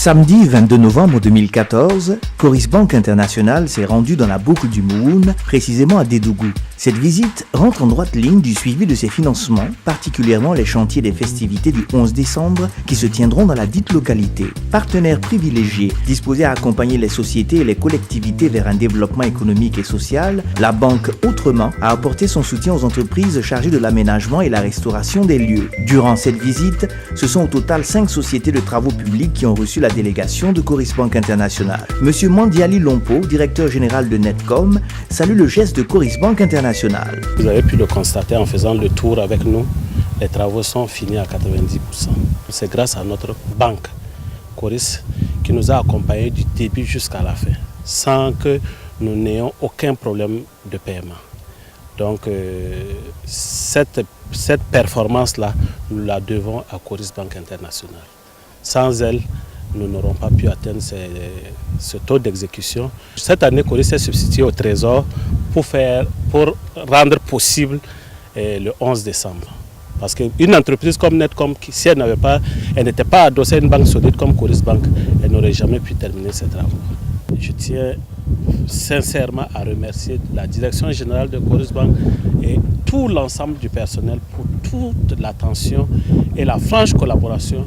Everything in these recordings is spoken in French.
Samedi 22 novembre 2014, Coris Bank International s'est rendu dans la boucle du Mouhoun, précisément à Dédougou. Cette visite rentre en droite ligne du suivi de ses financements, particulièrement les chantiers des festivités du 11 décembre qui se tiendront dans la dite localité. Partenaire privilégié, disposé à accompagner les sociétés et les collectivités vers un développement économique et social, la banque Autrement a apporté son soutien aux entreprises chargées de l'aménagement et la restauration des lieux. Durant cette visite, ce sont au total 5 sociétés de travaux publics qui ont reçu la délégation de Coris Bank International. Monsieur Mandiali Lompo, directeur général de Netcom, salue le geste de Coris Bank International. Vous avez pu le constater en faisant le tour avec nous, les travaux sont finis à 90%. C'est grâce à notre banque, Coris, qui nous a accompagnés du début jusqu'à la fin, sans que nous n'ayons aucun problème de paiement. Donc cette performance-là, nous la devons à Coris Bank International. Sans elle, nous n'aurons pas pu atteindre ce taux d'exécution. Cette année, Coris s'est substitué au Trésor pour rendre possible le 11 décembre. Parce qu'une entreprise comme Netcom, si elle n'était pas adossée à une banque solide comme Coris Bank, elle n'aurait jamais pu terminer ses travaux. Je tiens sincèrement à remercier la direction générale de Coris Bank et tout l'ensemble du personnel pour toute l'attention et la franche collaboration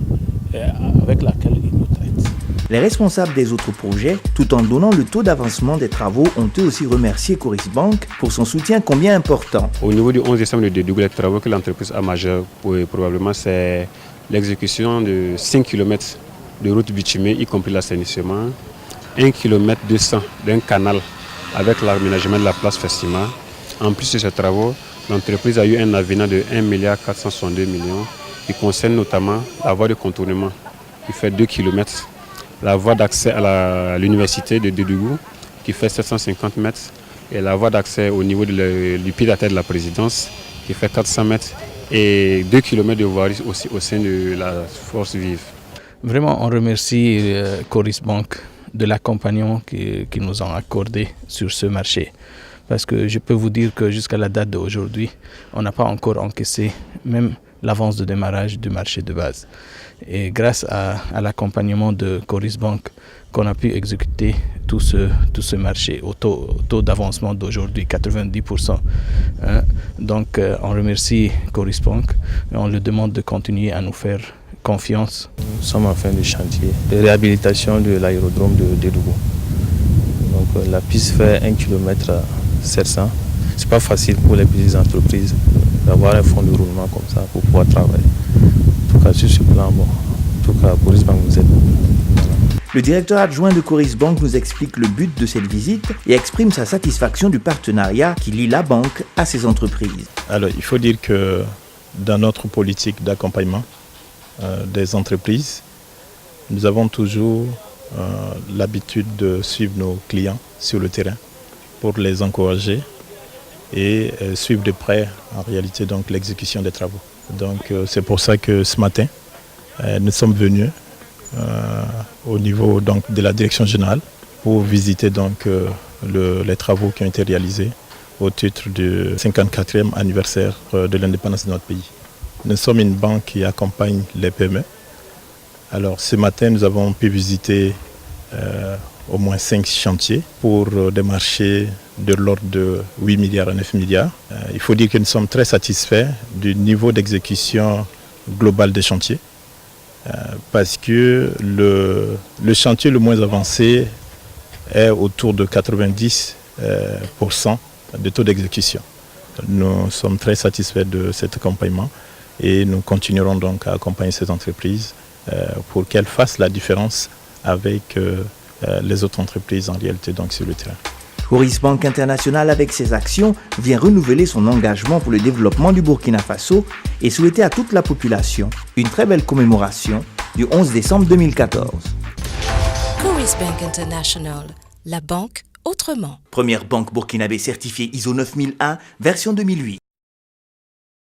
avec laquelle ils nous traitent. Les responsables des autres projets, tout en donnant le taux d'avancement des travaux, ont eux aussi remercié Coris Bank pour son soutien combien important. Au niveau du 11 décembre de Dédougou, les travaux que l'entreprise a majeurs, probablement c'est l'exécution de 5 km de route bitumée, y compris l'assainissement, 1 km 200 d'un canal avec l'aménagement de la place Festima. En plus de ces travaux, l'entreprise a eu un avenant de 1,462 milliard qui concerne notamment la voie de contournement qui fait 2 km, la voie d'accès à l'université de Dédougou qui fait 750 mètres et la voie d'accès au niveau du pied-à-terre de la présidence qui fait 400 mètres et 2 km de voirie aussi au sein de la force vive. Vraiment, on remercie Coris Bank de l'accompagnement qu'ils nous ont accordé sur ce marché. Parce que je peux vous dire que jusqu'à la date d'aujourd'hui, on n'a pas encore encaissé même l'avance de démarrage du marché de base. Et grâce à l'accompagnement de Coris Bank, qu'on a pu exécuter tout ce marché au taux d'avancement d'aujourd'hui, 90%. Donc on remercie Coris Bank et on le demande de continuer à nous faire confiance. Nous sommes en fin de chantier de réhabilitation de l'aérodrome de Dédougou. Donc la piste fait 1 km 700. Ce n'est pas facile pour les petites entreprises d'avoir un fonds de roulement comme ça pour pouvoir travailler. En tout cas, sur ce plan, en tout cas, Coris Bank nous aide. Le directeur adjoint de Coris Bank nous explique le but de cette visite et exprime sa satisfaction du partenariat qui lie la banque à ses entreprises. Alors, il faut dire que dans notre politique d'accompagnement des entreprises, nous avons toujours l'habitude de suivre nos clients sur le terrain pour les encourager et suivre de près en réalité donc l'exécution des travaux. Donc c'est pour ça que ce matin nous sommes venus au niveau donc de la direction générale pour visiter donc les travaux qui ont été réalisés au titre du 54e anniversaire de l'indépendance de notre pays. Nous sommes une banque qui accompagne les PME. Alors ce matin nous avons pu visiter au moins 5 chantiers pour des marchés de l'ordre de 8 milliards à 9 milliards. Il faut dire que nous sommes très satisfaits du niveau d'exécution global des chantiers parce que le chantier le moins avancé est autour de 90% de taux d'exécution. Nous sommes très satisfaits de cet accompagnement et nous continuerons donc à accompagner ces entreprises pour qu'elles fassent la différence avec les autres entreprises en réalité donc sur le terrain. Coris Bank International, avec ses actions, vient renouveler son engagement pour le développement du Burkina Faso et souhaiter à toute la population une très belle commémoration du 11 décembre 2014. Coris Bank International, la banque autrement. Première banque burkinabé certifiée ISO 9001, version 2008.